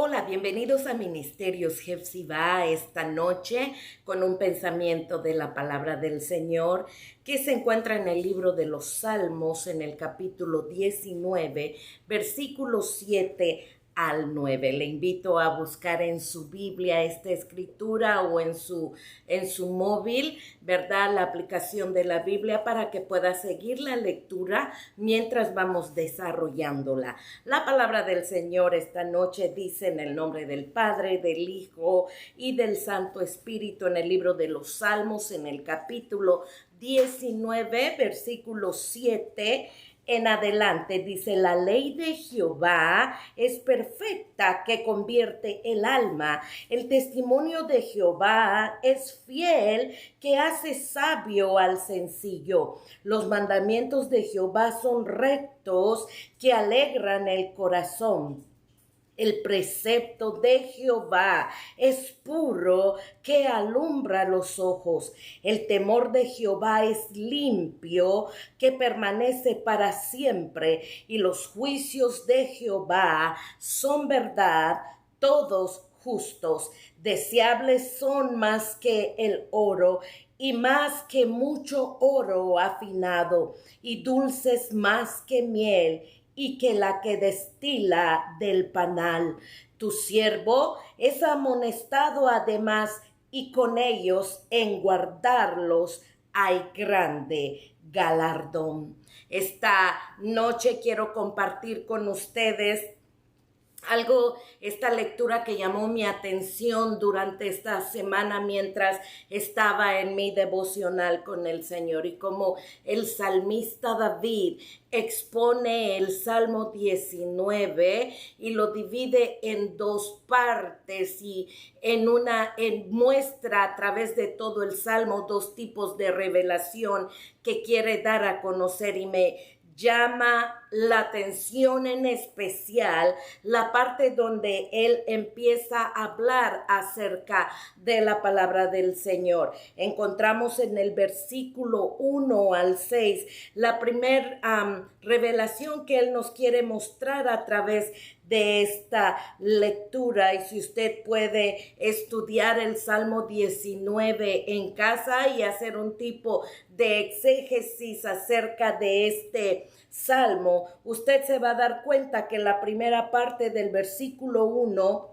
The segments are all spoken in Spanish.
Hola, bienvenidos a Ministerios Jefzibah esta noche con un pensamiento de la palabra del Señor que se encuentra en el libro de los Salmos en el capítulo 19, versículos 7 al 9. Le invito a buscar en su Biblia esta escritura o en su móvil, ¿verdad? La aplicación de la Biblia para que pueda seguir la lectura mientras vamos desarrollándola. La palabra del Señor esta noche dice en el nombre del Padre, del Hijo y del Santo Espíritu en el libro de los Salmos en el capítulo 19, versículo 7 en adelante, dice: la ley de Jehová es perfecta, que convierte el alma. El testimonio de Jehová es fiel, que hace sabio al sencillo. Los mandamientos de Jehová son rectos, que alegran el corazón. El precepto de Jehová es puro, que alumbra los ojos. El temor de Jehová es limpio, que permanece para siempre. Y los juicios de Jehová son verdad, todos justos. Deseables son más que el oro, y más que mucho oro afinado, y dulces más que miel, y que la que destila del panal. Tu siervo es amonestado además, y con ellos en guardarlos hay grande galardón. Esta noche quiero compartir con ustedes esta lectura que llamó mi atención durante esta semana mientras estaba en mi devocional con el Señor, y como el salmista David expone el Salmo 19 y lo divide en dos partes, y muestra a través de todo el Salmo dos tipos de revelación que quiere dar a conocer, y me llama la atención en especial la parte donde él empieza a hablar acerca de la palabra del Señor. Encontramos en el versículo 1 al 6 la primera revelación que él nos quiere mostrar a través de esta lectura. Y si usted puede estudiar el Salmo 19 en casa y hacer un tipo de exégesis acerca de este salmo, usted se va a dar cuenta que la primera parte del versículo 1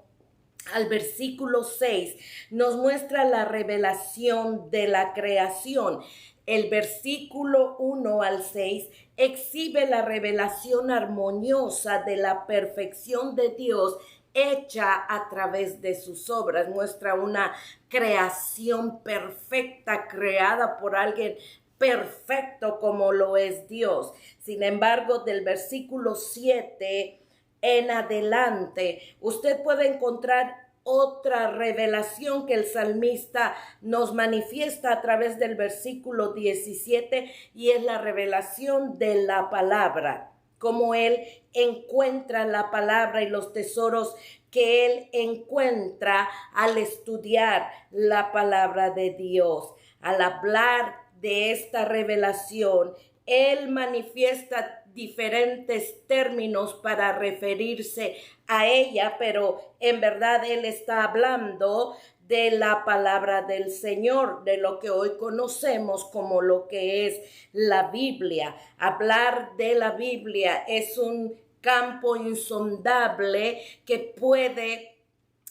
al versículo 6 nos muestra la revelación de la creación. El versículo 1 al 6 exhibe la revelación armoniosa de la perfección de Dios hecha a través de sus obras. Muestra una creación perfecta, creada por alguien perfecto como lo es Dios. Sin embargo, del versículo 7 en adelante, usted puede encontrar otra revelación que el salmista nos manifiesta a través del versículo 17, y es la revelación de la palabra, cómo él encuentra la palabra y los tesoros que él encuentra al estudiar la palabra de Dios. Al hablar de esta revelación, él manifiesta diferentes términos para referirse a ella, pero en verdad él está hablando de la palabra del Señor, de lo que hoy conocemos como lo que es la Biblia. Hablar de la Biblia es un campo insondable que puede,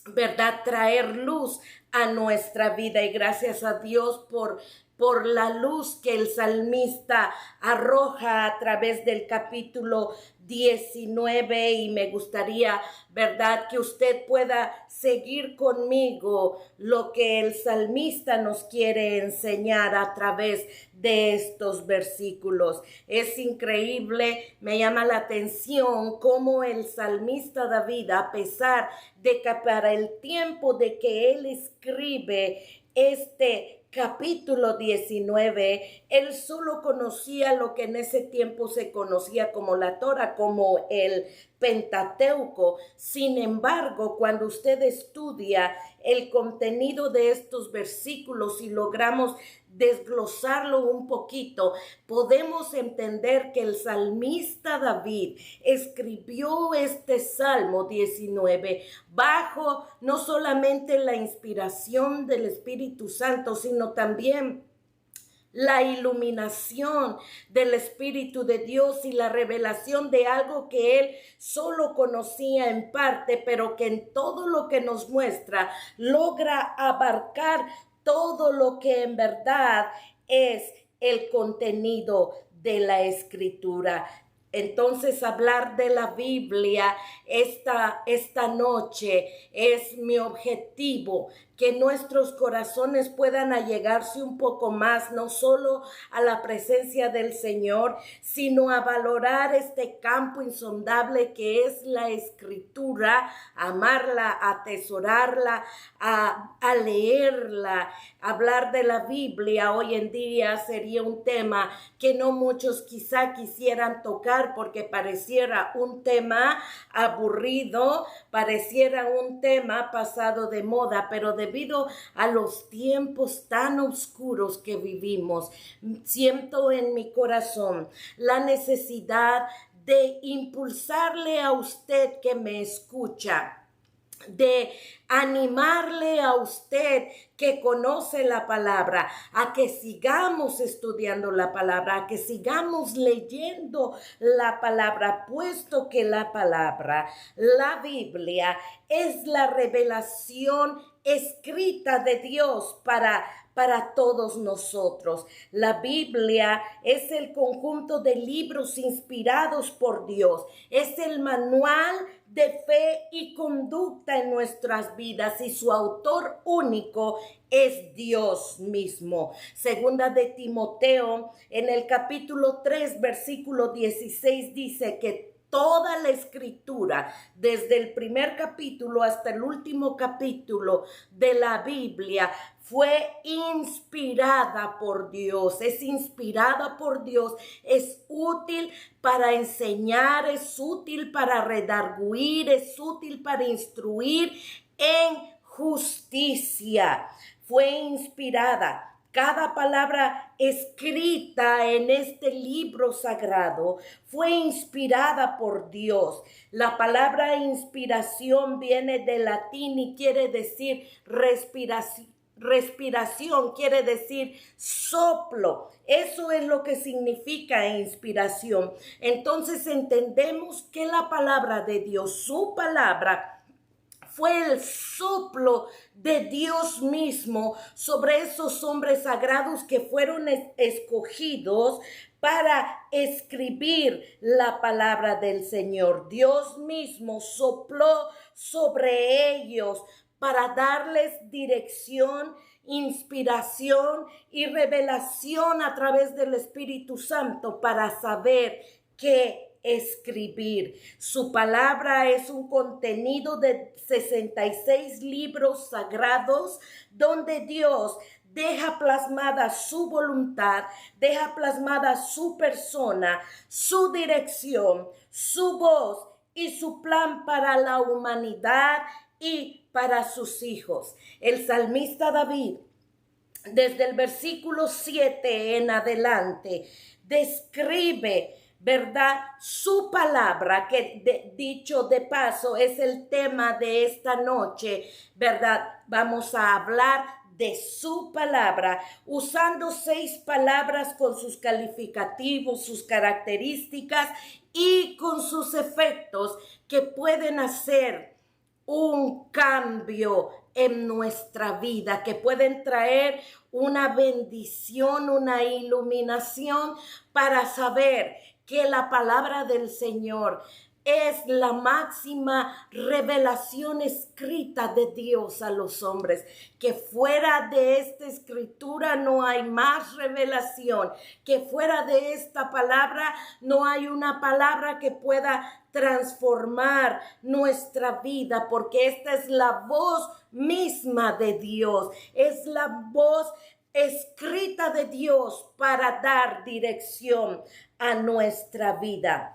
¿verdad?, traer luz a nuestra vida, y gracias a Dios por la luz que el salmista arroja a través del capítulo 19, y me gustaría, ¿verdad?, que usted pueda seguir conmigo lo que el salmista nos quiere enseñar a través de estos versículos. Es increíble, me llama la atención cómo el salmista David, a pesar de que para el tiempo de que él escribe este capítulo 19, él solo conocía lo que en ese tiempo se conocía como la Torá, como el Pentateuco. Sin embargo, cuando usted estudia el contenido de estos versículos y logramos desglosarlo un poquito, podemos entender que el salmista David escribió este Salmo 19 bajo no solamente la inspiración del Espíritu Santo, sino también la iluminación del Espíritu de Dios y la revelación de algo que él solo conocía en parte, pero que en todo lo que nos muestra logra abarcar todo lo que en verdad es el contenido de la Escritura. Entonces, hablar de la Biblia esta noche es mi objetivo, que nuestros corazones puedan allegarse un poco más, no solo a la presencia del Señor, sino a valorar este campo insondable que es la Escritura, amarla, atesorarla, a leerla. Hablar de la Biblia hoy en día sería un tema que no muchos quizá quisieran tocar porque pareciera un tema aburrido, pareciera un tema pasado de moda, pero debido a los tiempos tan oscuros que vivimos, siento en mi corazón la necesidad de impulsarle a usted que me escucha, de animarle a usted que conoce la palabra, a que sigamos estudiando la palabra, a que sigamos leyendo la palabra, puesto que la palabra, la Biblia, es la revelación escrita de Dios para todos nosotros. La Biblia es el conjunto de libros inspirados por Dios, es el manual de fe y conducta en nuestras vidas, y su autor único es Dios mismo. Segunda de Timoteo, en el capítulo 3, versículo 16, dice que toda la Escritura, desde el primer capítulo hasta el último capítulo de la Biblia, fue inspirada por Dios, es inspirada por Dios, es útil para enseñar, es útil para redarguir, es útil para instruir en justicia. Fue inspirada. Cada palabra escrita en este libro sagrado fue inspirada por Dios. La palabra inspiración viene del latín y quiere decir respiración. Respiración quiere decir soplo. Eso es lo que significa inspiración. Entonces entendemos que la palabra de Dios, su palabra, fue el soplo de Dios mismo sobre esos hombres sagrados que fueron escogidos para escribir la palabra del Señor. Dios mismo sopló sobre ellos para darles dirección, inspiración y revelación a través del Espíritu Santo para saber qué escribir. Su palabra es un contenido de 66 libros sagrados donde Dios deja plasmada su voluntad, deja plasmada su persona, su dirección, su voz y su plan para la humanidad y para sus hijos. El salmista David, desde el versículo 7 en adelante, describe, ¿verdad?, su palabra, que dicho de paso es el tema de esta noche, ¿verdad? Vamos a hablar de su palabra, usando 6 palabras con sus calificativos, sus características y con sus efectos que pueden hacer un cambio en nuestra vida, que pueden traer una bendición, una iluminación para saber que la palabra del Señor es la máxima revelación escrita de Dios a los hombres, que fuera de esta escritura no hay más revelación, que fuera de esta palabra no hay una palabra que pueda transformar nuestra vida, porque esta es la voz misma de Dios, es la voz escrita de Dios para dar dirección a nuestra vida.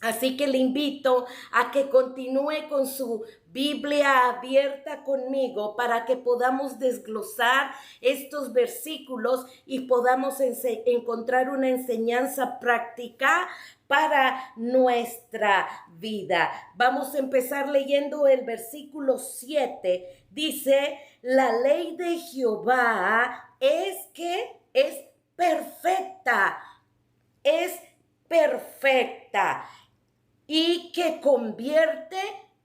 Así que le invito a que continúe con su Biblia abierta conmigo para que podamos desglosar estos versículos y podamos encontrar una enseñanza práctica para nuestra vida. Vamos a empezar leyendo el versículo 7. Dice, la ley de Jehová es perfecta, es perfecta y que convierte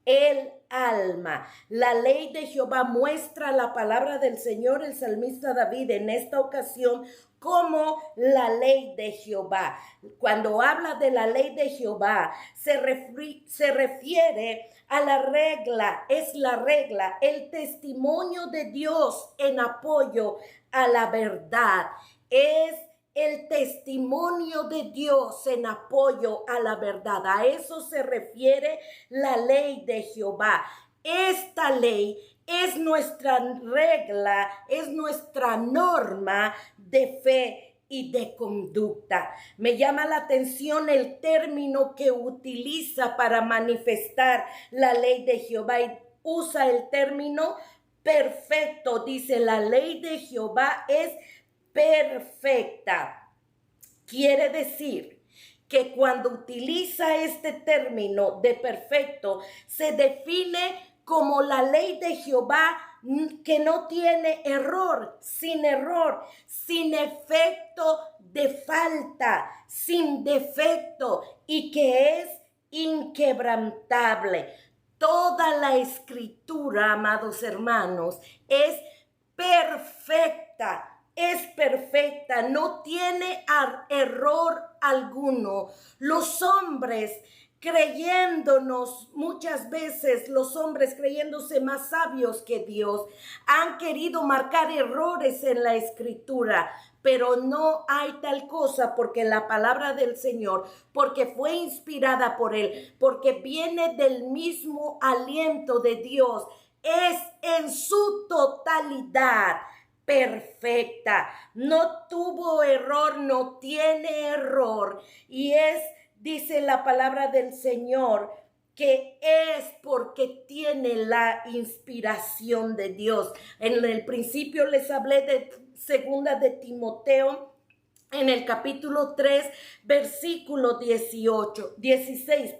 el alma. La ley de Jehová muestra la palabra del Señor, el salmista David, en esta ocasión, como la ley de Jehová. Cuando habla de la ley de Jehová, se refiere a la regla, es la regla, el testimonio de Dios en apoyo a la verdad. Es el testimonio de Dios en apoyo a la verdad. A eso se refiere la ley de Jehová. Esta ley es nuestra regla, es nuestra norma de fe y de conducta. Me llama la atención el término que utiliza para manifestar la ley de Jehová y usa el término perfecto. Dice, la ley de Jehová es perfecta. Quiere decir que cuando utiliza este término de perfecto, se define como la ley de Jehová que no tiene error, sin efecto de falta, sin defecto y que es inquebrantable. Toda la escritura, amados hermanos, es perfecta. Es perfecta, no tiene error alguno. Los hombres creyéndonos, muchas veces los hombres creyéndose más sabios que Dios, han querido marcar errores en la escritura, pero no hay tal cosa porque la palabra del Señor, porque fue inspirada por Él, porque viene del mismo aliento de Dios, es en su totalidad perfecta, no tuvo error, no tiene error y dice la palabra del Señor, que es porque tiene la inspiración de Dios. En el principio les hablé de segunda de Timoteo, en el capítulo 3, versículo 16,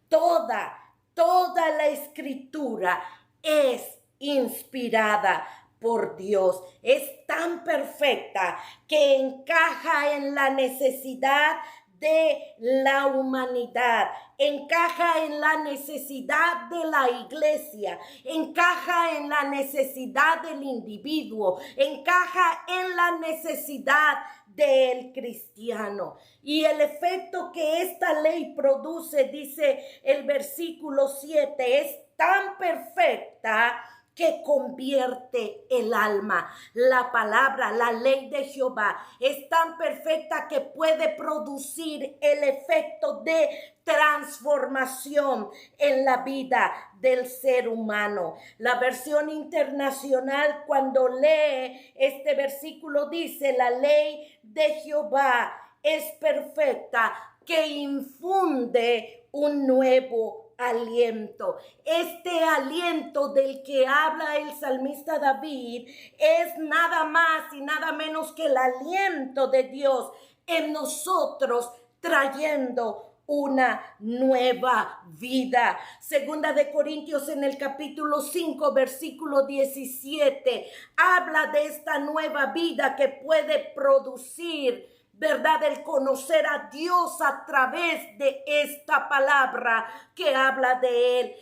toda la escritura es inspirada por Dios. Es tan perfecta que encaja en la necesidad de la humanidad, encaja en la necesidad de la iglesia, encaja en la necesidad del individuo, encaja en la necesidad del cristiano. Y el efecto que esta ley produce, dice el versículo 7, es tan perfecta que convierte el alma. La palabra, la ley de Jehová es tan perfecta que puede producir el efecto de transformación en la vida del ser humano. La versión internacional, cuando lee este versículo, dice, la ley de Jehová es perfecta, que infunde un nuevo aliento. Este aliento del que habla el salmista David es nada más y nada menos que el aliento de Dios en nosotros, trayendo una nueva vida. Segunda de Corintios, en el capítulo 5, versículo 17, habla de esta nueva vida que puede producir, ¿verdad?, el conocer a Dios a través de esta palabra que habla de Él.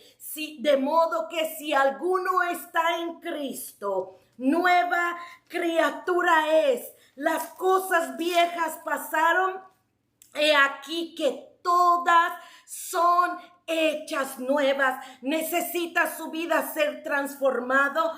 De modo que si alguno está en Cristo, nueva criatura es. Las cosas viejas pasaron, he aquí que todas son hechas nuevas. Necesita su vida ser transformado.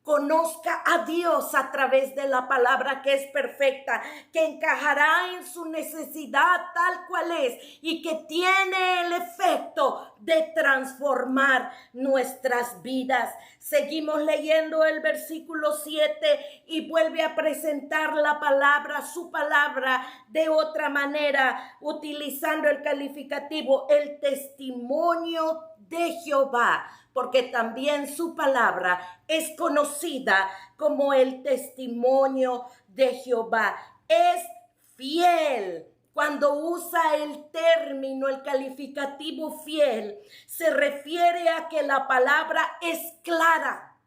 conozca a Dios a través de la palabra que es perfecta, que encajará en su necesidad tal cual es y que tiene el efecto de transformar nuestras vidas. Seguimos leyendo el versículo 7 y vuelve a presentar la palabra, su palabra, de otra manera, utilizando el calificativo, el testimonio de Jehová, porque también su palabra es conocida como el testimonio de Jehová. Es fiel. Cuando usa el término, el calificativo fiel, se refiere a que la palabra es clara,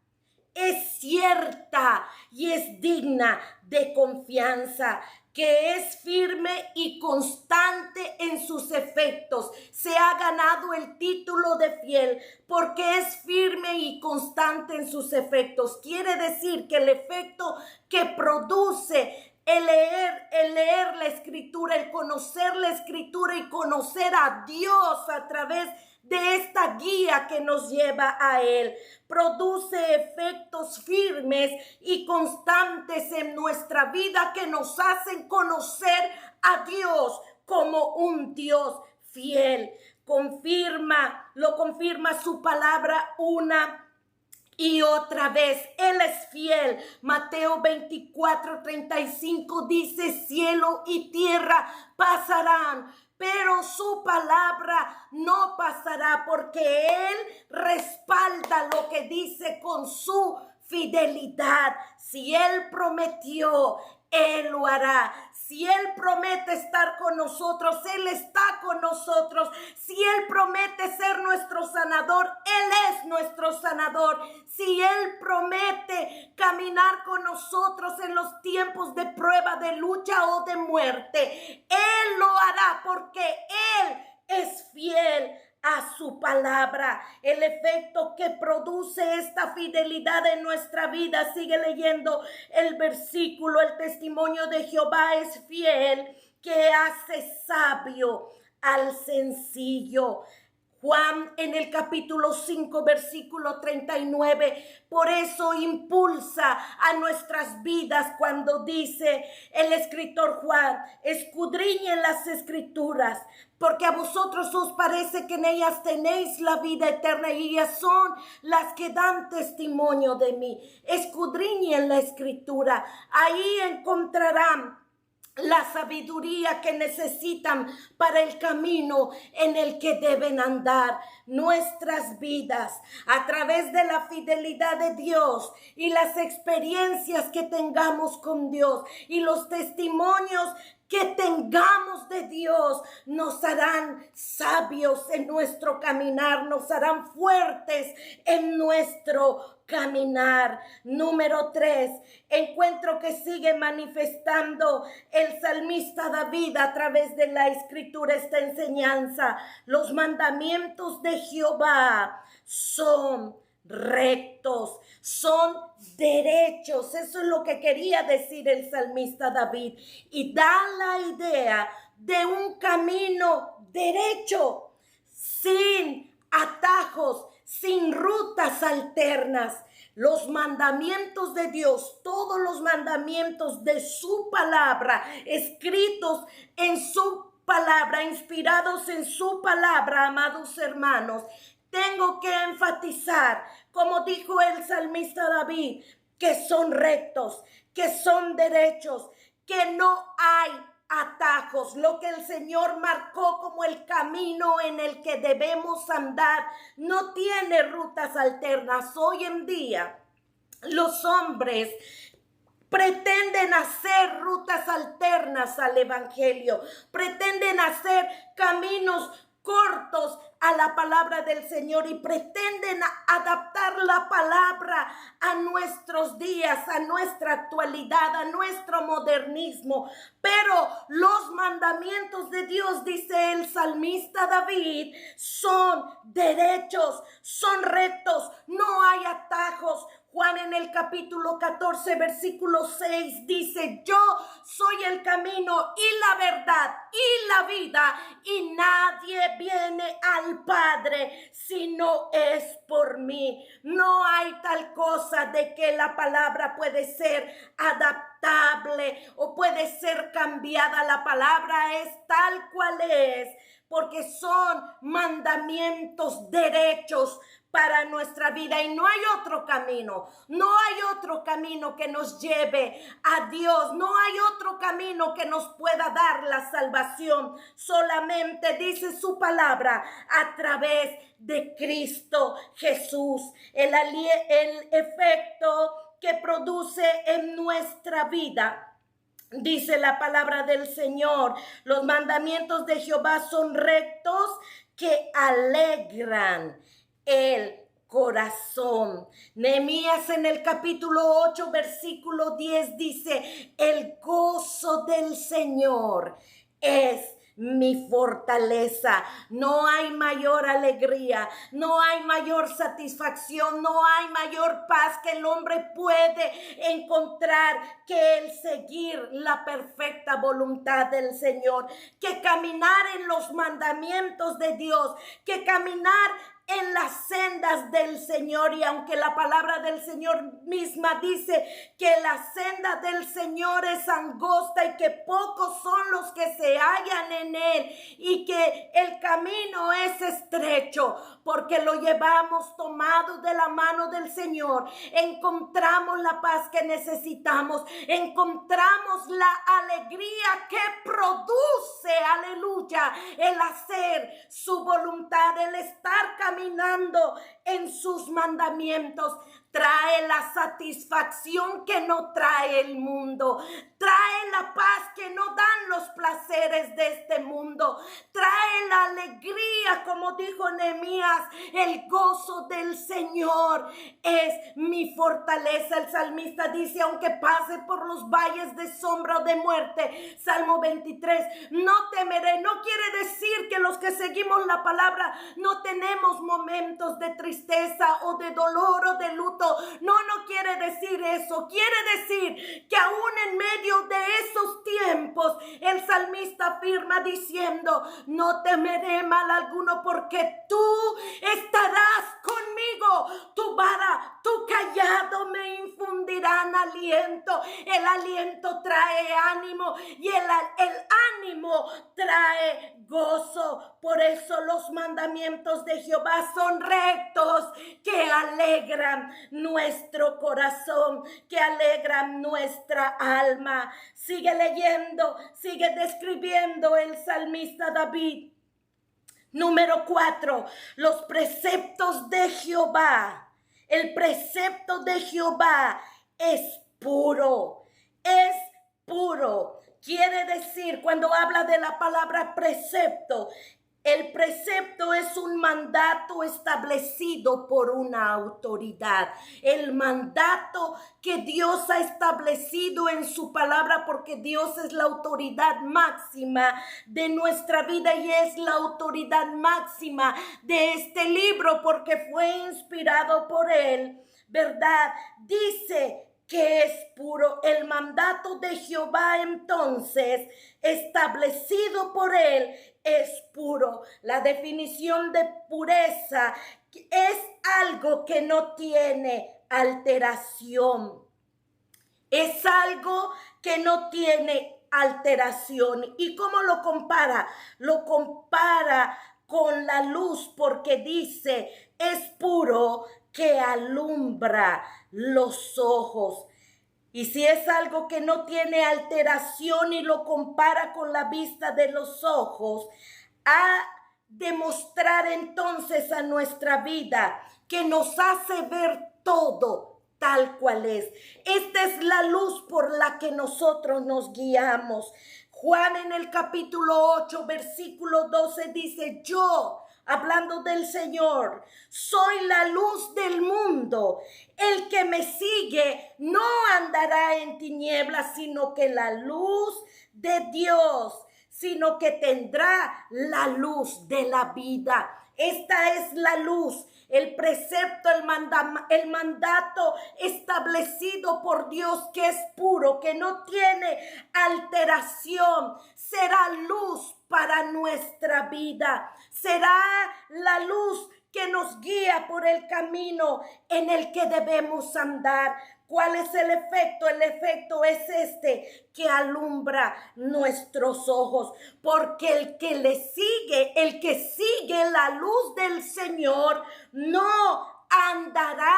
es cierta y es digna de confianza, que es firme y constante en sus efectos. Se ha ganado el título de fiel porque es firme y constante en sus efectos. Quiere decir que el efecto que produce el leer la escritura, el conocer la escritura y conocer a Dios a través de esta guía que nos lleva a Él, produce efectos firmes y constantes en nuestra vida que nos hacen conocer a Dios como un Dios fiel. Lo confirma su palabra una y otra vez. Él es fiel. Mateo 24:35 dice: cielo y tierra pasarán, pero su palabra no pasará, porque Él respalda lo que dice con su fidelidad. Si Él prometió, Él lo hará. Si Él promete estar con nosotros, Él está con nosotros. Si Él promete ser nuestro sanador, Él es nuestro sanador. Si Él promete caminar con nosotros en los tiempos de prueba, de lucha o de muerte, Él lo hará, porque Él es fiel a su palabra. El efecto que produce esta fidelidad en nuestra vida, sigue leyendo el versículo: el testimonio de Jehová es fiel, que hace sabio al sencillo. Juan en el capítulo 5, versículo 39, por eso impulsa a nuestras vidas cuando dice el escritor Juan: escudriñen las escrituras, porque a vosotros os parece que en ellas tenéis la vida eterna, y ellas son las que dan testimonio de mí. Escudriñen la escritura, ahí encontrarán la sabiduría que necesitan para el camino en el que deben andar. Nuestras vidas, a través de la fidelidad de Dios y las experiencias que tengamos con Dios y los testimonios que tengamos de Dios, nos harán sabios en nuestro caminar, nos harán fuertes en nuestro caminar. Número 3, encuentro que sigue manifestando el salmista David a través de la escritura esta enseñanza: los mandamientos de Jehová son rectos, son derechos. Eso es lo que quería decir el salmista David, y da la idea de un camino derecho, sin atajos, sin rutas alternas. Los mandamientos de Dios, todos los mandamientos de su palabra, escritos en su palabra, inspirados en su palabra, amados hermanos, tengo que enfatizar, como dijo el salmista David, que son rectos, que son derechos, que no hay atajos. Lo que el Señor marcó como el camino en el que debemos andar no tiene rutas alternas. Hoy en día los hombres pretenden hacer rutas alternas al evangelio, pretenden hacer caminos cortos a la palabra del Señor y pretenden adaptar la palabra a nuestros días, a nuestra actualidad, a nuestro modernismo. Pero los mandamientos de Dios, dice el salmista David, son derechos, son rectos, no hay atajos. Juan en el capítulo 14, versículo 6 dice, yo soy el camino y la verdad y la vida, y nadie viene al Padre si no es por mí. No hay tal cosa de que la palabra puede ser adaptable o puede ser cambiada. La palabra es tal cual es, porque son mandamientos, derechos para nuestra vida, y no hay otro camino, no hay otro camino que nos lleve a Dios, no hay otro camino que nos pueda dar la salvación, solamente dice su palabra a través de Cristo Jesús. El efecto que produce en nuestra vida. Dice la palabra del Señor, los mandamientos de Jehová son rectos que alegran el corazón. Nehemías en el capítulo 8, versículo 10 dice, el gozo del Señor es mi fortaleza. No hay mayor alegría, no hay mayor satisfacción, no hay mayor paz que el hombre puede encontrar que el seguir la perfecta voluntad del Señor, que caminar en los mandamientos de Dios, que caminar en las sendas del Señor. Y aunque la palabra del Señor misma dice que la senda del Señor es angosta y que pocos son los que se hallan en él, y que el camino es estrecho, porque lo llevamos tomado de la mano del Señor, encontramos la paz que necesitamos, encontramos la alegría que produce, aleluya, el hacer su voluntad, el estar caminando en sus mandamientos. Trae la satisfacción que no trae el mundo. Trae la paz que no dan los placeres de este mundo. Trae la alegría, como dijo Nehemías, el gozo del Señor es mi fortaleza. El salmista dice, aunque pase por los valles de sombra o de muerte, Salmo 23, no temeré. No quiere decir que los que seguimos la palabra no tenemos momentos de tristeza o de dolor o de luto. No quiere decir eso. Quiere decir que aún en medio de esos tiempos, el salmista afirma diciendo, no temeré mal alguno, porque tú estarás conmigo. Tu vara, tu callado me infundirán aliento. El aliento trae ánimo y el ánimo trae gozo. Por eso los mandamientos de Jehová son rectos, que alegran nuestro corazón, que alegran nuestra alma. Sigue leyendo, sigue describiendo el salmista David. Número 4, los preceptos de Jehová. El precepto de Jehová es puro, es puro. Quiere decir, cuando habla de la palabra precepto, el precepto es un mandato establecido por una autoridad. El mandato que Dios ha establecido en su palabra, porque Dios es la autoridad máxima de nuestra vida y es la autoridad máxima de este libro, porque fue inspirado por él, ¿verdad? Dice que es puro. El mandato de Jehová, entonces, establecido por él, es puro. La definición de pureza es algo que no tiene alteración. Es algo que no tiene alteración. ¿Y cómo lo compara? Lo compara con la luz, porque dice, es puro, que alumbra los ojos. Y si es algo que no tiene alteración y lo compara con la vista de los ojos, a demostrar entonces a nuestra vida que nos hace ver todo tal cual es. Esta es la luz por la que nosotros nos guiamos. Juan en el capítulo 8, versículo 12 dice, yo, hablando del Señor, soy la luz del mundo. El que me sigue no andará en tinieblas, sino que la luz de Dios, sino que tendrá la luz de la vida. Esta es la luz. el precepto, el mandato establecido por Dios, que es puro, que no tiene alteración, será luz para nuestra vida. Será la luz que nos guía por el camino en el que debemos andar. ¿Cuál es el efecto? El efecto es que alumbra nuestros ojos, porque el que sigue la luz del Señor, no andará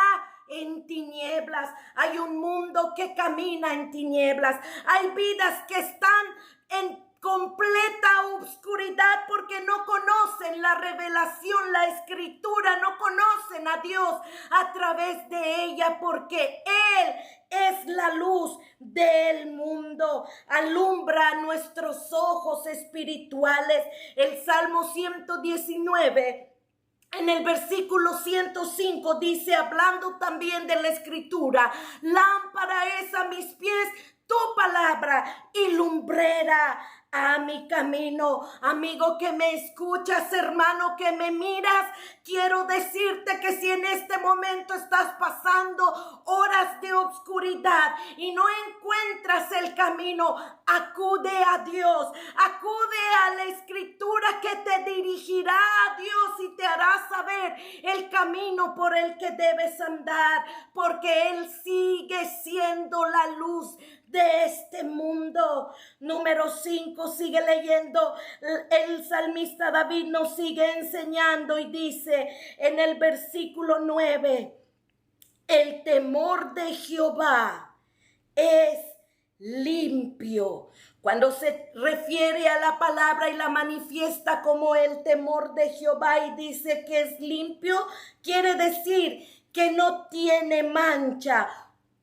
en tinieblas. Hay un mundo que camina en tinieblas. Hay vidas que están en completa oscuridad porque no conocen la revelación, la escritura, no conocen a Dios a través de ella, porque Él es la luz del mundo. Alumbra nuestros ojos espirituales. El Salmo 119, en el versículo 105 dice, hablando también de la escritura: lámpara es a mis pies tu palabra y lumbrera a mi camino. Amigo que me escuchas, hermano que me miras, quiero decirte que si en este momento estás pasando horas de oscuridad y no encuentras el camino, acude a Dios, acude a la escritura que te dirigirá a Dios y te hará saber el camino por el que debes andar, porque Él sigue siendo la luz de este mundo. Número 5, sigue leyendo. El salmista David nos sigue enseñando y dice en el versículo 9: el temor de Jehová es limpio. Cuando se refiere a la palabra y la manifiesta como el temor de Jehová y dice que es limpio, quiere decir que no tiene mancha,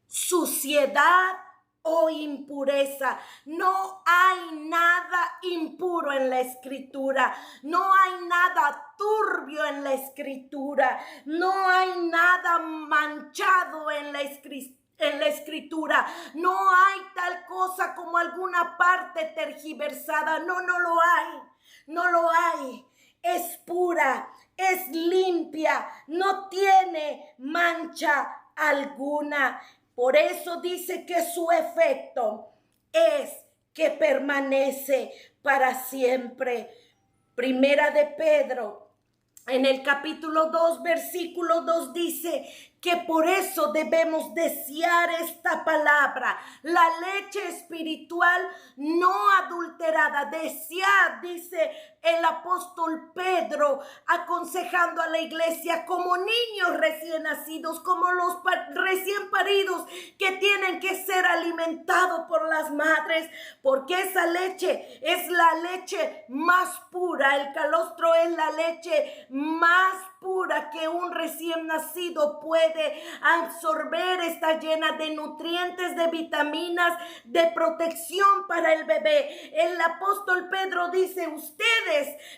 suciedad o impureza. No hay nada impuro en la escritura, no hay nada turbio en la escritura, no hay nada manchado en la escritura, no hay tal cosa como alguna parte tergiversada. No lo hay, no lo hay. Es pura, es limpia, no tiene mancha alguna. Por eso dice que su efecto es que permanece para siempre. Primera de Pedro, en el capítulo 2, versículo 2 dice que por eso debemos desear esta palabra, la leche espiritual no adulterada. Desear, dice el apóstol Pedro, aconsejando a la iglesia, como niños recién nacidos, como los recién paridos que tienen que ser alimentados por las madres, porque esa leche es la leche más pura. El calostro es la leche más pura que un recién nacido puede absorber. Está llena de nutrientes, de vitaminas, de protección para el bebé. El apóstol Pedro dice: ustedes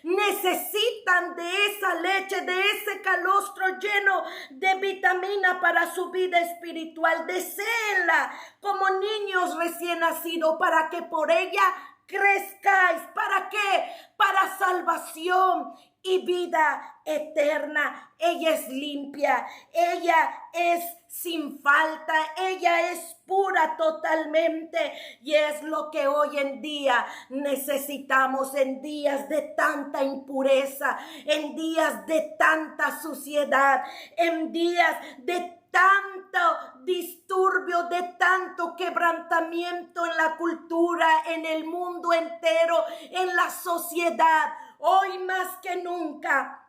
necesitan de esa leche, de ese calostro lleno de vitamina para su vida espiritual. Deséenla como niños recién nacidos para que por ella crezcáis. ¿Para qué? Para salvación y vida eterna. Ella es limpia, ella es sin falta, ella es pura totalmente, y es lo que hoy en día necesitamos en días de tanta impureza, en días de tanta suciedad, en días de tanto disturbio, de tanto quebrantamiento en la cultura, en el mundo entero, en la sociedad. Hoy más que nunca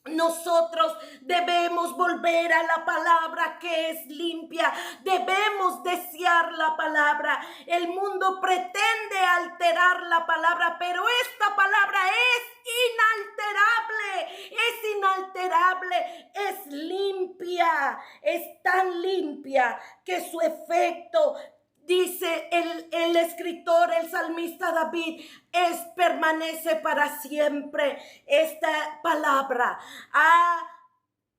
nosotros debemos volver a la palabra que es limpia. Debemos desear la palabra. El mundo pretende alterar la palabra, pero esta palabra es inalterable, es limpia, es tan limpia que su efecto, dice el escritor, el salmista David, permanece para siempre. Esta palabra ha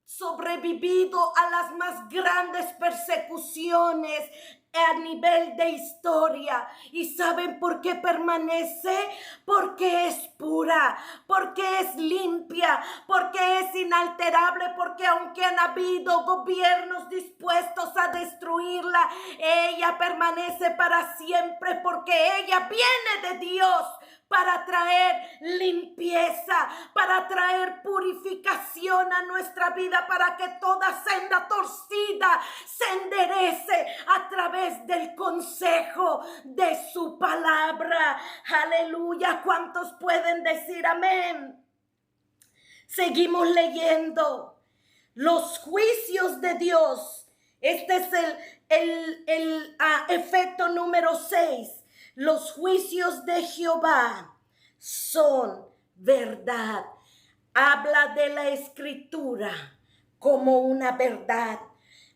sobrevivido a las más grandes persecuciones, a nivel de historia. ¿Y saben por qué permanece? Porque es pura, porque es limpia, porque es inalterable, porque aunque han habido gobiernos dispuestos a destruirla, ella permanece para siempre, porque ella viene de Dios para traer limpieza, para traer purificación a nuestra vida, para que toda senda torcida se enderece a través del consejo de su palabra. Aleluya, ¿cuántos pueden decir amén? Seguimos leyendo los juicios de Dios. Este es el efecto número 6. Los juicios de Jehová son verdad. Habla de la escritura como una verdad.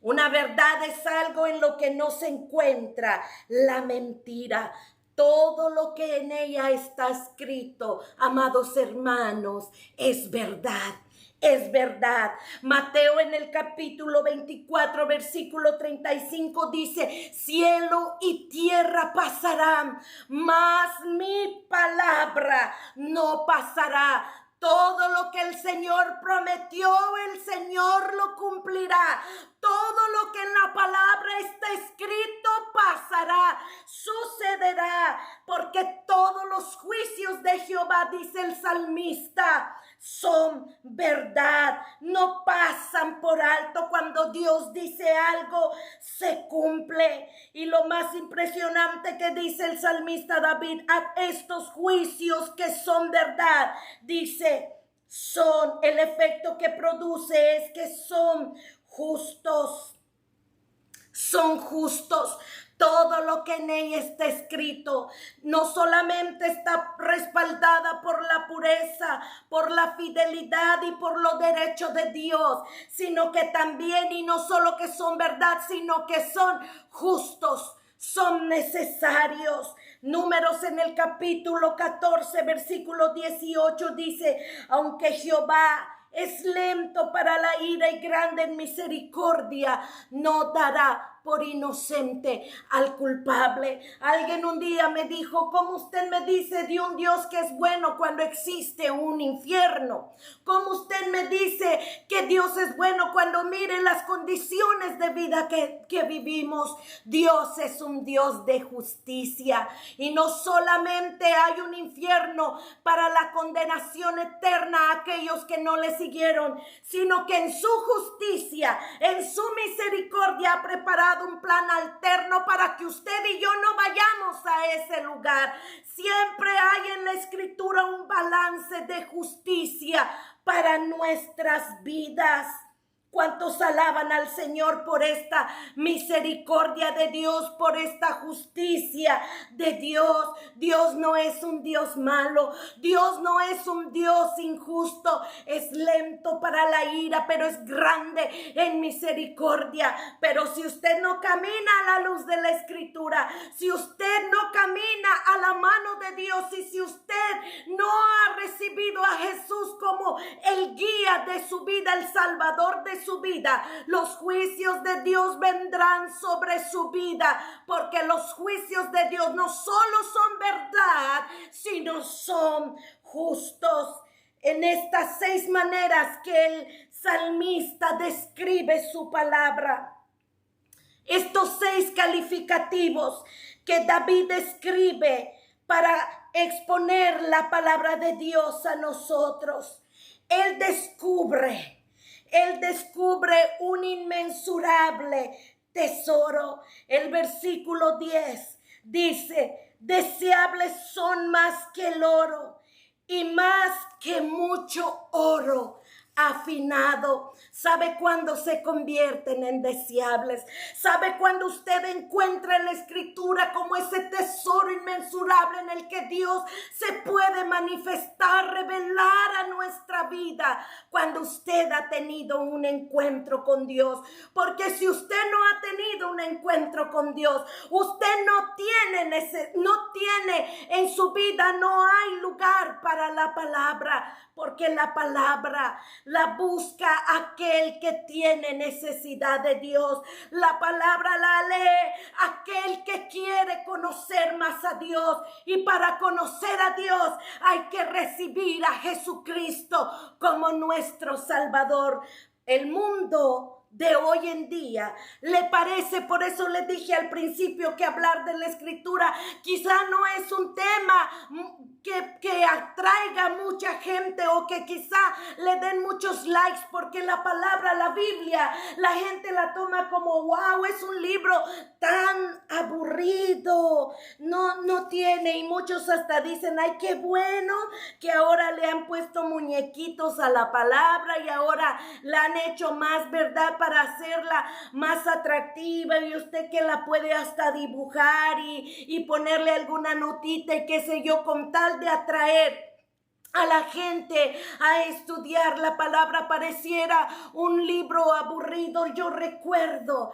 Una verdad es algo en lo que no se encuentra la mentira. Todo lo que en ella está escrito, amados hermanos, es verdad. Es verdad. Mateo en el capítulo 24, versículo 35 dice: cielo y tierra pasarán, mas mi palabra no pasará. Todo lo que el Señor prometió, el Señor lo cumplirá. Todo lo que en la palabra está escrito pasará, sucederá, porque todos los juicios de Jehová, dice el salmista, son verdad, no pasan por alto. Cuando Dios dice algo, se cumple. Y lo más impresionante que dice el salmista David: a estos juicios que son verdad, dice, son, el efecto que produce es que son justos. Son justos. Todo lo que en ella está escrito no solamente está respaldada por la pureza, por la fidelidad y por los derechos de Dios, sino que también, y no solo que son verdad, sino que son justos, son necesarios. Números en el capítulo 14, versículo 18 dice: aunque Jehová es lento para la ira y grande en misericordia, no dará por inocente al culpable. Alguien un día me dijo: ¿cómo usted me dice de un Dios que es bueno cuando existe un infierno? ¿Cómo usted me dice que Dios es bueno cuando mire las condiciones de vida que vivimos? Dios es un Dios de justicia, y no solamente hay un infierno para la condenación eterna a aquellos que no le siguieron, sino que en su justicia, en su misericordia ha preparado un plan alterno para que usted y yo no vayamos a ese lugar. Siempre hay en la escritura un balance de justicia para nuestras vidas. ¿Cuántos alaban al Señor por esta misericordia de Dios, por esta justicia de Dios? Dios no es un Dios malo, Dios no es un Dios injusto, es lento para la ira, pero es grande en misericordia. Pero si usted no camina a la luz de la Escritura, si usted no camina a la mano de Dios, y si usted no ha recibido a Jesús como el guía de su vida, el Salvador de su vida, los juicios de Dios vendrán sobre su vida, porque los juicios de Dios no solo son verdad, sino son justos. En estas 6 maneras que el salmista describe su palabra, estos 6 calificativos que David escribe para exponer la palabra de Dios a nosotros, Él descubre un inmensurable tesoro. El versículo 10 dice: deseables son más que el oro y más que mucho oro afinado. ¿Sabe cuándo se convierten en deseables? ¿Sabe cuándo usted encuentra en la Escritura como ese tesoro inmensurable en el que Dios se puede manifestar, revelar a nuestra vida? Cuando usted ha tenido un encuentro con Dios. Porque si usted no ha tenido un encuentro con Dios, usted no tiene en su vida, no hay lugar lugar para la palabra, porque la palabra la busca aquel que tiene necesidad de Dios. La palabra la lee aquel que quiere conocer más a Dios. Y para conocer a Dios hay que recibir a Jesucristo como nuestro Salvador. El mundo de hoy en día le parece, por eso les dije al principio que hablar de la escritura quizá no es un tema que atraiga mucha gente o que quizá le den muchos likes, porque la palabra, la Biblia, la gente la toma como wow, es un libro tan aburrido, no tiene, y muchos hasta dicen, ay, qué bueno que ahora le han puesto muñequitos a la palabra y ahora la han hecho más, ¿verdad?, para hacerla más atractiva, y usted que la puede hasta dibujar y ponerle alguna notita y qué sé yo, con tal de atraer a la gente a estudiar la palabra. Pareciera un libro aburrido. Yo recuerdo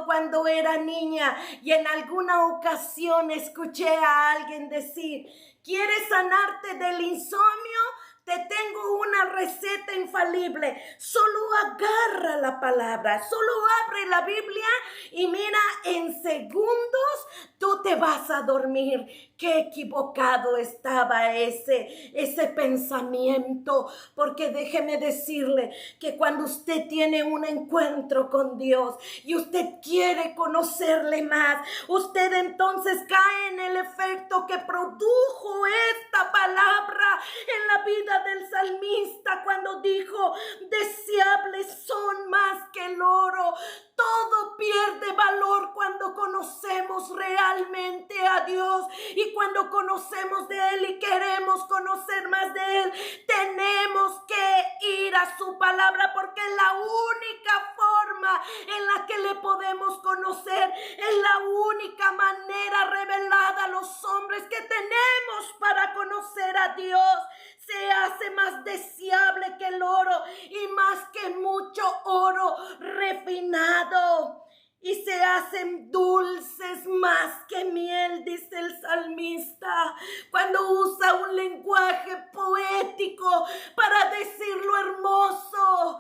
cuando era niña y en alguna ocasión escuché a alguien decir, ¿quieres sanarte del insomnio? Te tengo una receta infalible. Solo agarra la palabra, solo abre la Biblia y mira, en segundos tú te vas a dormir. Qué equivocado estaba ese pensamiento, porque déjeme decirle que cuando usted tiene un encuentro con Dios y usted quiere conocerle más, usted entonces cae en el efecto que produjo esta palabra en la vida del salmista cuando dijo, deseables son más que el oro. Todo pierde valor cuando conocemos realmente a Dios, y cuando conocemos de Él y queremos conocer más de Él, tenemos que ir a su palabra, porque es la única forma en la que le podemos conocer, es la única manera revelada a los hombres que tenemos para conocer a Dios. Se hace más deseable que el oro y más que mucho oro refinado. Y se hacen dulces más que miel, dice el salmista, cuando usa un lenguaje poético para decir lo hermoso,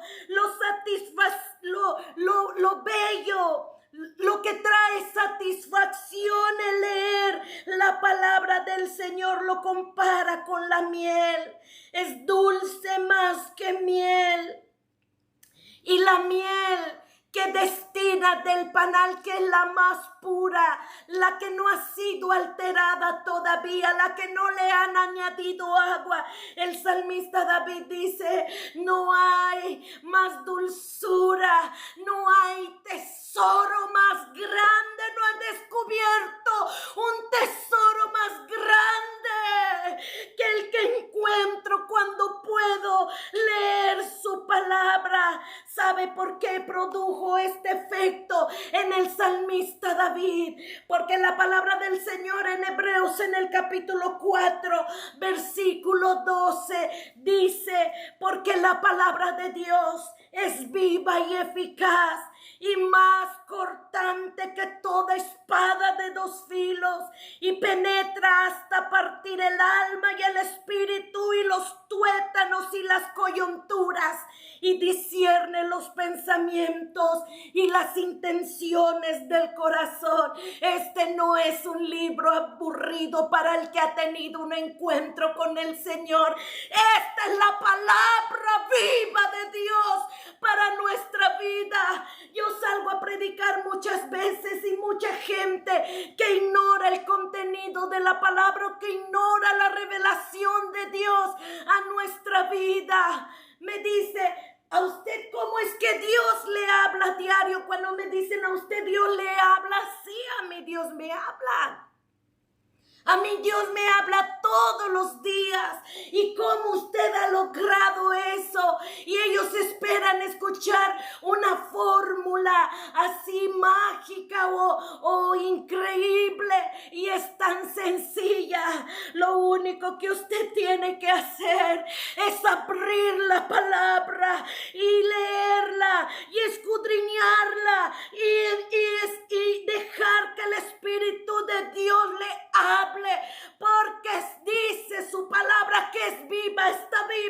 lo bello. Lo que trae satisfacción el leer la palabra del Señor, lo compara con la miel. Es dulce más que miel. Y la miel que destina del panal, que es la más pura, la que no ha sido alterada todavía, la que no le han añadido agua. El salmista David dice, no hay más dulzura, no hay tesoro más grande, no he descubierto un tesoro más grande que el que encuentro cuando puedo leer su palabra. ¿Sabe por qué produjo este efecto en el salmista David? Porque la palabra del Señor en Hebreos, en el capítulo 4, versículo 12, dice, porque la palabra de Dios es viva y eficaz y más cortante que toda espada de dos filos, y penetra hasta partir el alma y el espíritu y los tuétanos y las coyunturas, y discierne los pensamientos y las intenciones del corazón. Este no es un libro aburrido para el que ha tenido un encuentro con el Señor. Esta es la palabra viva de Dios para nuestra vida. Yo salgo a predicar muchas veces y mucha gente que ignora el contenido de la palabra, que ignora la revelación de Dios a nuestra vida. Me dice, ¿a usted cómo es que Dios le habla diario? Cuando me dicen, ¿a usted Dios le habla? Sí, a mí Dios me habla. A mí Dios me habla todos los días. ¿Y cómo usted ha logrado eso? Y ellos esperan escuchar una fórmula así mágica o increíble. Y es tan sencilla. Lo único que usted tiene que hacer es abrir la palabra y leerla y escudriñarla y dejar que el Espíritu de Dios le hable, porque dice su palabra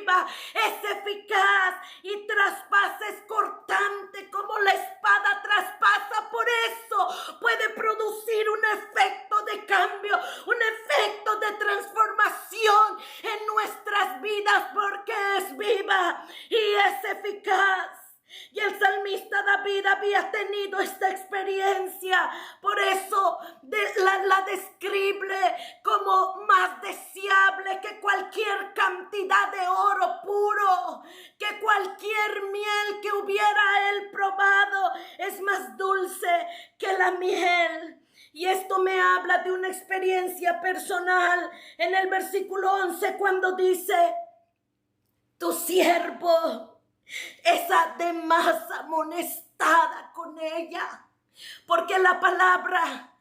viva, es eficaz y traspasa, es cortante como la espada traspasa. Por eso puede producir un efecto de cambio, un efecto de transformación en nuestras vidas, porque es viva y es eficaz. Y el salmista David había tenido esta experiencia, por eso la describe como más deseable que cualquier cantidad de oro puro, que cualquier miel que hubiera él probado, es más dulce que la miel. Y esto me habla de una experiencia personal en el versículo 11 cuando dice: tu siervo es además amonestada con ella, porque la palabra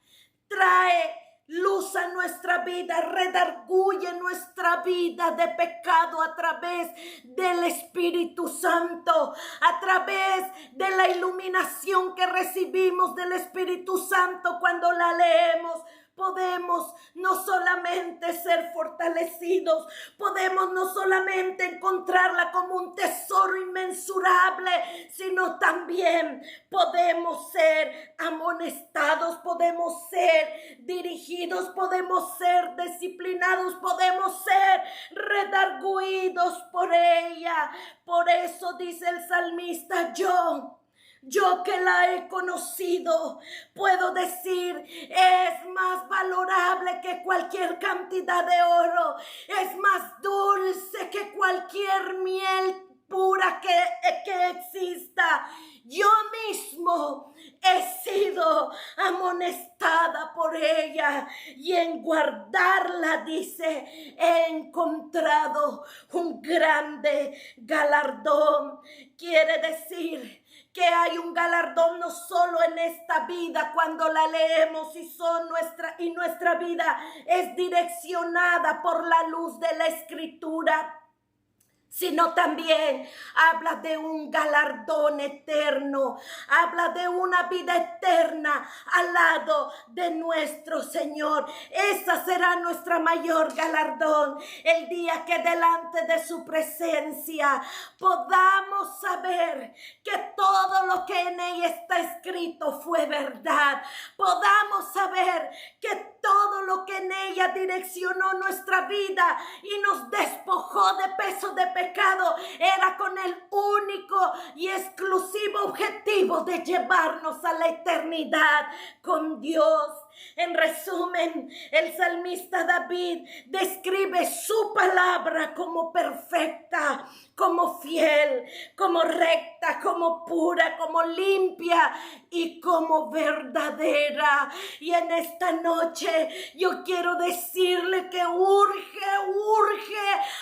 trae luz a nuestra vida, redarguye nuestra vida de pecado a través del Espíritu Santo, a través de la iluminación que recibimos del Espíritu Santo cuando la leemos. Podemos no solamente ser fortalecidos, podemos no solamente encontrarla como un tesoro inmensurable, sino también podemos ser amonestados, podemos ser dirigidos, podemos ser disciplinados, podemos ser redarguidos por ella. Por eso dice el salmista: yo que la he conocido, puedo decir, es más valorable que cualquier cantidad de oro, es más dulce que cualquier miel pura que exista. Yo mismo he sido amonestada por ella y en guardarla, dice, he encontrado un grande galardón. Quiere decir que hay un galardón no solo en esta vida cuando la leemos y nuestra vida es direccionada por la luz de la Escritura, sino también habla de un galardón eterno, habla de una vida eterna al lado de nuestro Señor. Esa será nuestra mayor galardón, el día que delante de su presencia podamos saber que todo lo que en ella está escrito fue verdad, podamos saber que todo lo que en ella direccionó nuestra vida y nos despojó de peso de pecado era con el único y exclusivo objetivo de llevarnos a la eternidad con Dios. En resumen, el salmista David describe su palabra como perfecta, como fiel, como recta, como pura, como limpia y como verdadera. Y en esta noche yo quiero decirle que urge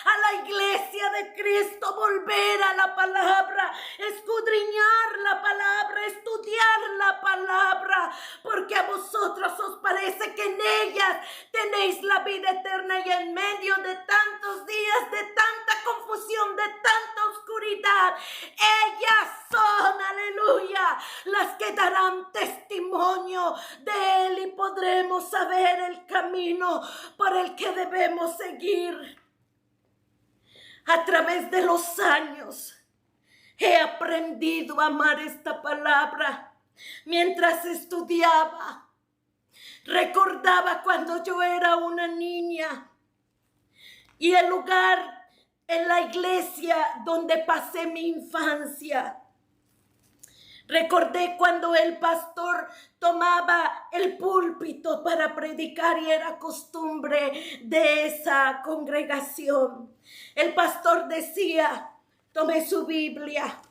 a la iglesia de Cristo volver a la palabra, escudriñar la palabra, estudiar la palabra, porque a vosotros os parece que en ellas tenéis la vida eterna, y en medio de tantos días, de tanta confusión, de tanta oscuridad, ellas son, aleluya, las que darán testimonio de Él y podremos saber el camino por el que debemos seguir. A través de los años he aprendido a amar esta palabra. Mientras estudiaba, recordaba cuando yo era una niña y el lugar en la iglesia donde pasé mi infancia. Recordé cuando el pastor tomaba el púlpito para predicar y era costumbre de esa congregación. El pastor decía: tome su Biblia,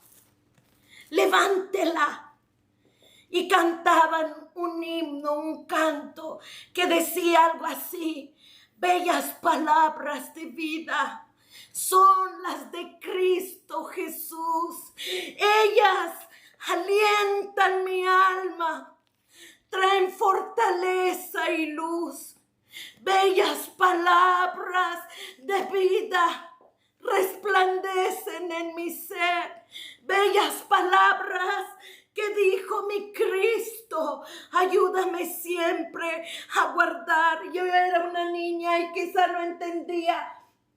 levántela. Y cantaban un himno, un canto que decía algo así: bellas palabras de vida son las de Cristo Jesús. Ellas alientan mi alma, traen fortaleza y luz. Bellas palabras de vida resplandecen en mi ser. Bellas palabras que dijo mi Cristo: ayúdame siempre a guardar. Yo era una niña y quizá no entendía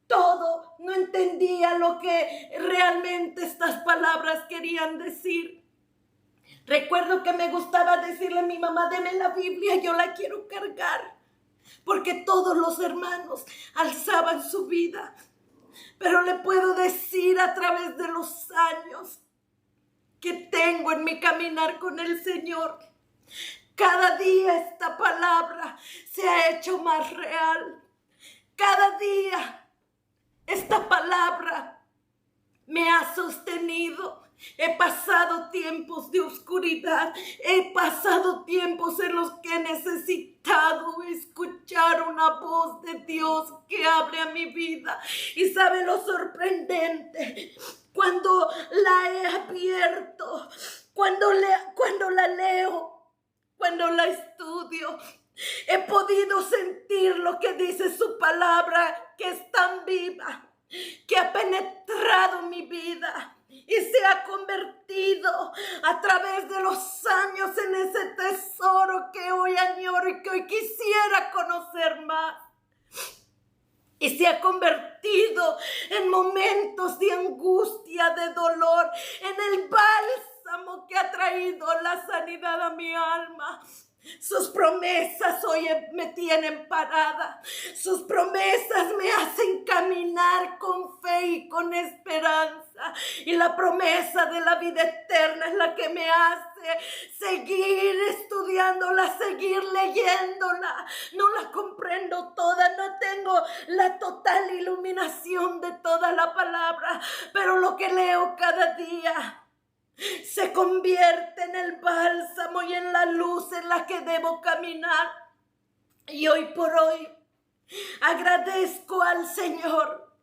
todo, no entendía lo que realmente estas palabras querían decir. Recuerdo que me gustaba decirle a mi mamá, deme la Biblia, yo la quiero cargar, porque todos los hermanos alzaban su vida. Pero le puedo decir a través de los años que tengo en mi caminar con el Señor, cada día esta palabra se ha hecho más real. Cada día esta palabra me ha sostenido. He pasado tiempos de oscuridad. He pasado tiempos en los que he necesitado escuchar una voz de Dios que hable a mi vida. Y sabe lo sorprendente, cuando la he abierto, cuando la leo, cuando la estudio, he podido sentir lo que dice su palabra, que es tan viva, que ha penetrado mi vida y se ha convertido a través de los años en ese tesoro que hoy añoro y que hoy quisiera conocer más. Y se ha convertido en momentos de angustia, de dolor, en el bálsamo que ha traído la sanidad a mi alma. Sus promesas hoy me tienen parada. Sus promesas me hacen caminar con fe y con esperanza. Y la promesa de la vida eterna es la que me hace seguir estudiándola, seguir leyéndola. No la comprendo toda, no tengo la total iluminación de toda la palabra, pero lo que leo cada día se convierte en el bálsamo y en la luz en la que debo caminar. Y hoy por hoy agradezco al Señor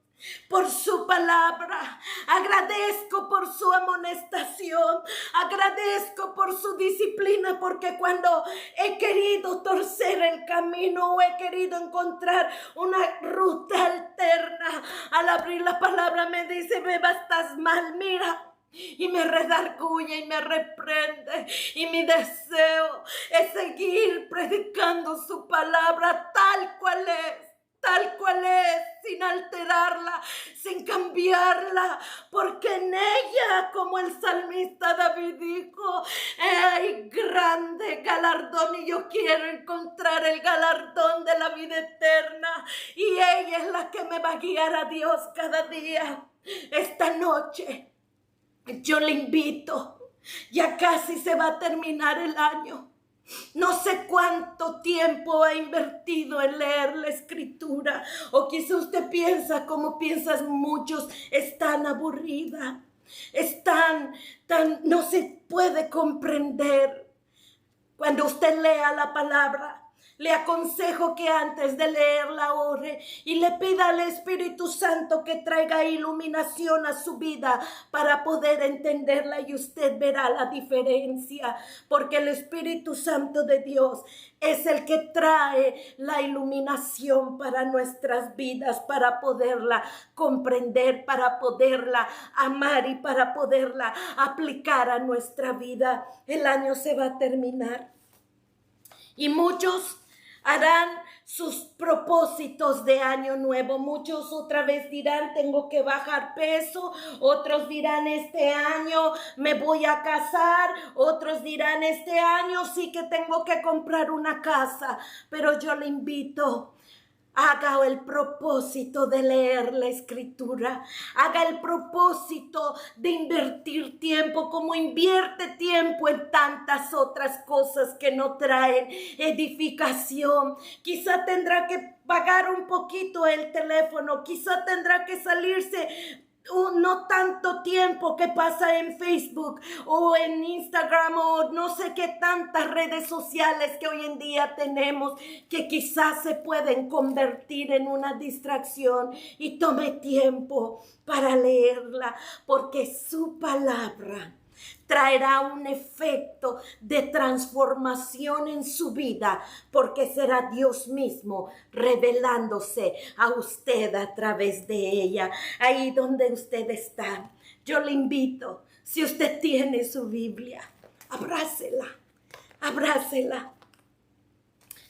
por su palabra, agradezco por su amonestación, agradezco por su disciplina, porque cuando he querido torcer el camino o he querido encontrar una ruta alterna, al abrir la palabra me dice, Beba, estás mal, mira. Y me redarguye y me reprende. Y mi deseo es seguir predicando su palabra tal cual es, sin alterarla, sin cambiarla, porque en ella, como el salmista David dijo, hay grande galardón y yo quiero encontrar el galardón de la vida eterna, y ella es la que me va a guiar a Dios cada día. Esta noche yo le invito, ya casi se va a terminar el año. No sé cuánto tiempo ha invertido en leer la escritura, o quizá usted piensa como piensan muchos, es tan aburrida, es tan, no se puede comprender. Cuando usted lea la palabra, le aconsejo que antes de leerla ore y le pida al Espíritu Santo que traiga iluminación a su vida para poder entenderla, y usted verá la diferencia, porque el Espíritu Santo de Dios es el que trae la iluminación para nuestras vidas, para poderla comprender, para poderla amar y para poderla aplicar a nuestra vida. El año se va a terminar y muchos harán sus propósitos de año nuevo. Muchos otra vez dirán, tengo que bajar peso. Otros dirán, este año me voy a casar. Otros dirán, este año sí que tengo que comprar una casa. Pero yo le invito, haga el propósito de leer la escritura. Haga el propósito de invertir tiempo, como invierte tiempo en tantas otras cosas que no traen edificación. Quizá tendrá que pagar un poquito el teléfono. Quizá tendrá que salirse no tanto tiempo que pasa en Facebook o en Instagram o no sé qué tantas redes sociales que hoy en día tenemos, que quizás se pueden convertir en una distracción, y tome tiempo para leerla, porque su palabra traerá un efecto de transformación en su vida, porque será Dios mismo revelándose a usted a través de ella. Ahí donde usted está, yo le invito, si usted tiene su Biblia, abrácela.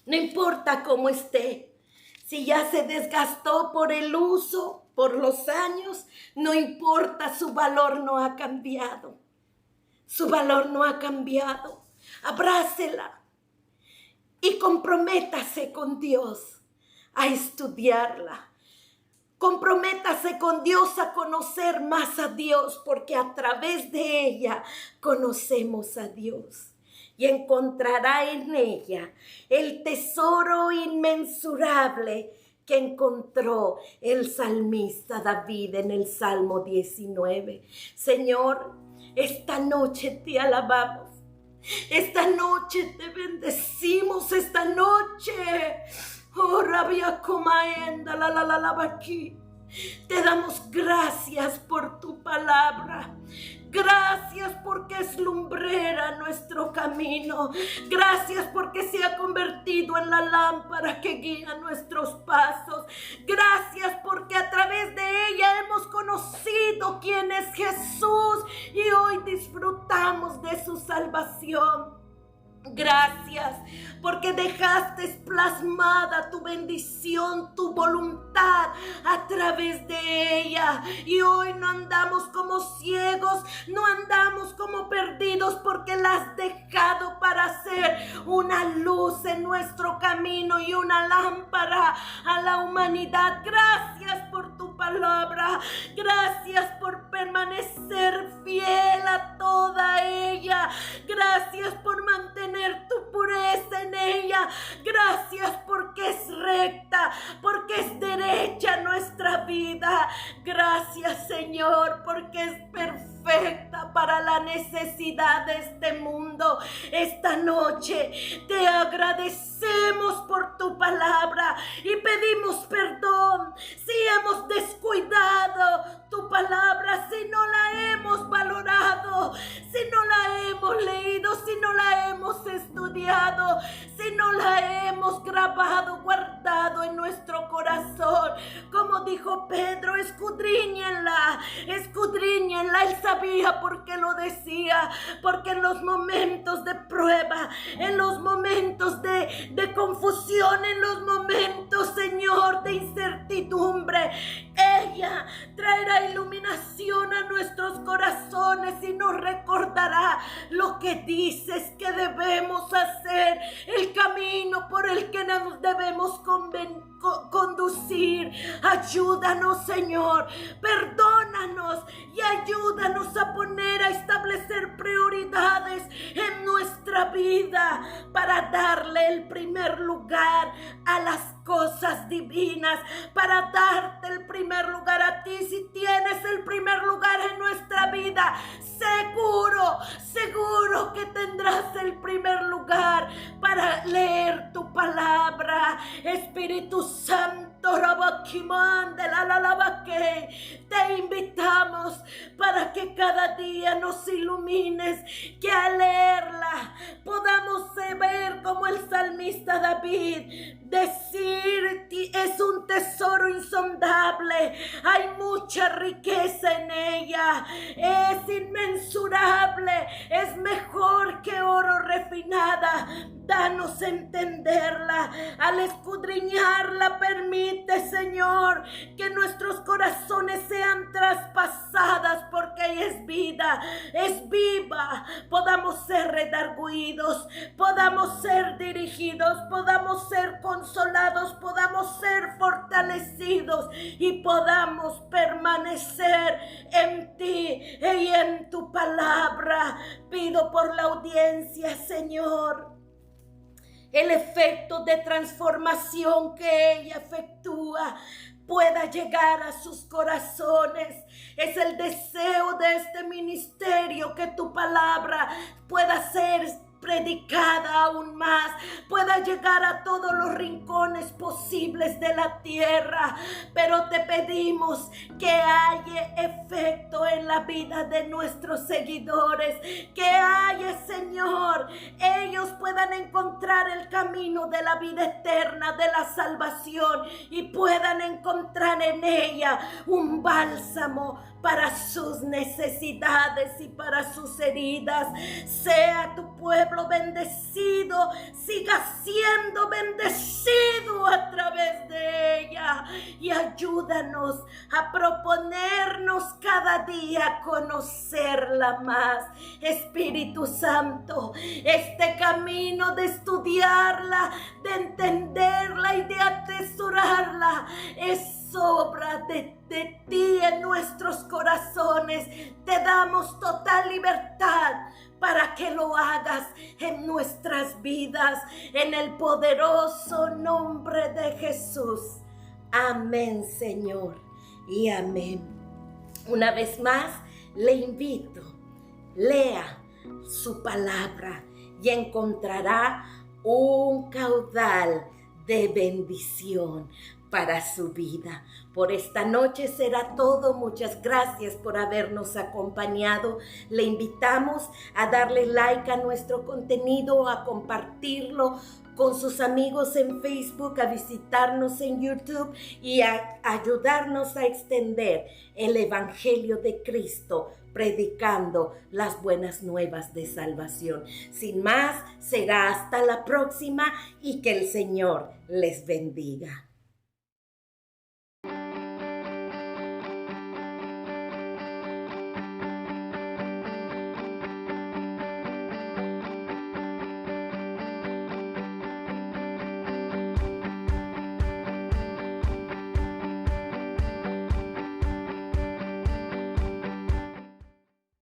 No importa cómo esté. Si ya se desgastó por el uso, por los años, no importa, su valor no ha cambiado. Su valor no ha cambiado. Abrácela y comprométase con Dios a estudiarla. Comprométase con Dios a conocer más a Dios, porque a través de ella conocemos a Dios. Y encontrará en ella el tesoro inmensurable que encontró el salmista David en el Salmo 19. Señor, esta noche te alabamos. Esta noche te bendecimos. Esta noche, oh Rabia Comaenda, la aquí. Te damos gracias por tu palabra. Gracias porque es lumbrera nuestro camino. Gracias porque se ha convertido en la lámpara que guía nuestros pasos. Gracias porque a través de ella hemos conocido quién es Jesús y hoy disfrutamos de su salvación. Gracias porque dejaste plasmada tu bendición, tu voluntad a través de ella. Y hoy no andamos como ciegos, no andamos como perdidos, porque la has dejado para ser una luz en nuestro camino y una lámpara a la humanidad. Gracias por tu palabra. Gracias por permanecer fiel a toda ella. Gracias por mantener tu pureza en ella. Gracias porque es recta, porque es derecha nuestra vida. Gracias, Señor, porque es perfecta para la necesidad de este mundo. Esta noche te agradecemos por tu palabra y pedimos perdón si hemos descuidado tu palabra, si no la hemos valorado, si no la hemos leído, si no la hemos estudiado, si no la hemos grabado, guardado en nuestro corazón. Como dijo Pedro, escudriñenla, escudriñenla. Él sabía por qué lo decía, porque en los momentos de prueba, en los momentos de confusión, en los momentos, Señor, de incertidumbre, ella traerá iluminación a nuestros corazones y nos recordará lo que dices que debemos hacer, el camino por el que nos debemos conducir. Ayúdanos, Señor, perdónanos y ayúdanos a establecer prioridades en nuestra vida para darle el primer lugar a las cosas divinas, para darte el primer lugar a ti. Si tienes el primer lugar en nuestra vida, seguro que tendrás el primer lugar para leer tu palabra. Espíritu Santo, te invitamos para que cada día nos ilumines, que al leerla podamos ver como el salmista David decir: es un tesoro insondable, hay mucha riqueza en ella, es inmensurable, es mejor que oro refinada. Danos entenderla. Al escudriñarla, permite, Señor, que nuestros corazones sean traspasadas, porque ella es vida, es viva. Podamos ser redarguidos, podamos ser dirigidos, podamos ser consolados, podamos ser fortalecidos y podamos permanecer en ti y en tu palabra. Pido por la audiencia, Señor, el efecto de transformación que ella efectúa pueda llegar a sus corazones. Es el deseo de este ministerio que tu palabra pueda ser predicada aún más, pueda llegar a todos los rincones posibles de la tierra. Pero te pedimos que haya efecto en la vida de nuestros seguidores, que haya, Señor, ellos puedan encontrar el camino de la vida eterna, de la salvación, y puedan encontrar en ella un bálsamo para sus necesidades y para sus heridas. Sea tu pueblo bendecido, siga siendo bendecido a través de ella, y ayúdanos a proponernos cada día conocerla más. Espíritu Santo, este camino de estudiarla, de entenderla y de atesorarla es obra de ti en nuestros corazones. Te damos total libertad para que lo hagas en nuestras vidas, en el poderoso nombre de Jesús. Amén, Señor, y amén. Una vez más, le invito, lea su palabra y encontrará un caudal de bendición para su vida. Por esta noche será todo. Muchas gracias por habernos acompañado. Le invitamos a darle like a nuestro contenido, a compartirlo con sus amigos en Facebook, a visitarnos en YouTube y a ayudarnos a extender el Evangelio de Cristo, predicando las buenas nuevas de salvación. Sin más, será hasta la próxima y que el Señor les bendiga.